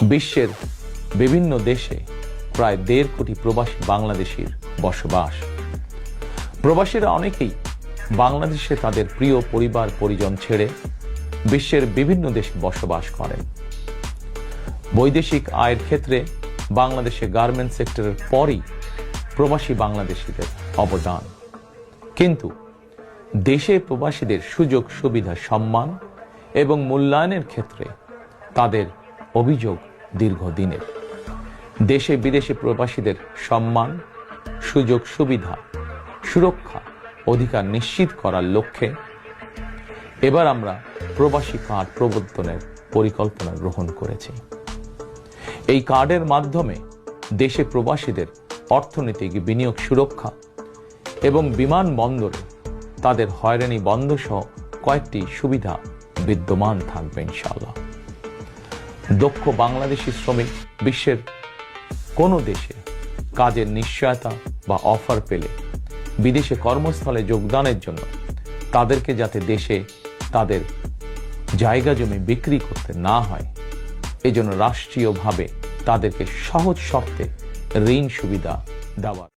বিশ্বের বিভিন্ন দেশে প্রায় 1.5 কোটি প্রবাসী বাংলাদেশির বসবাস। প্রবাসীরা অনেকেই বাংলাদেশে তাদের প্রিয় পরিবার পরিজন ছেড়ে বিশ্বের বিভিন্ন দেশে বসবাস করেন। বৈদেশিক আয়ের ক্ষেত্রে বাংলাদেশে গার্মেন্টস সেক্টরের পরই প্রবাসী বাংলাদেশিদের অবদান। কিন্তু দেশে প্রবাসীদের সুযোগ সুবিধা, সম্মান এবং মূল্যায়নের ক্ষেত্রে তাদের অভিযোগ দীর্ঘদিনের। দেশে বিদেশে প্রবাসীদের সম্মান, সুযোগ সুবিধা, সুরক্ষা, অধিকার নিশ্চিত করার লক্ষ্যে এবার আমরা প্রবাসী কার্ড প্রবর্তনের পরিকল্পনা গ্রহণ করেছি। এই কার্ডের মাধ্যমে দেশে প্রবাসীদের অর্থনৈতিক বিনিয়োগ সুরক্ষা এবং বিমানবন্দরে তাদের হয়রানি বন্ধ সহ কয়েকটি সুবিধা বিদ্যমান থাকবে ইনশাআল্লাহ। দক্ষ বাংলাদেশি শ্রমিক বিশ্বের কোনো দেশে কাজের নিশ্চয়তা বা অফার পেলে বিদেশে কর্মস্থলে যোগদানের জন্য তাদেরকে যাতে দেশে তাদের জায়গা জমি বিক্রি করতে না হয়, এজন্য রাষ্ট্রীয়ভাবে তাদেরকে সহজ শর্তে ঋণ সুবিধা দেওয়া।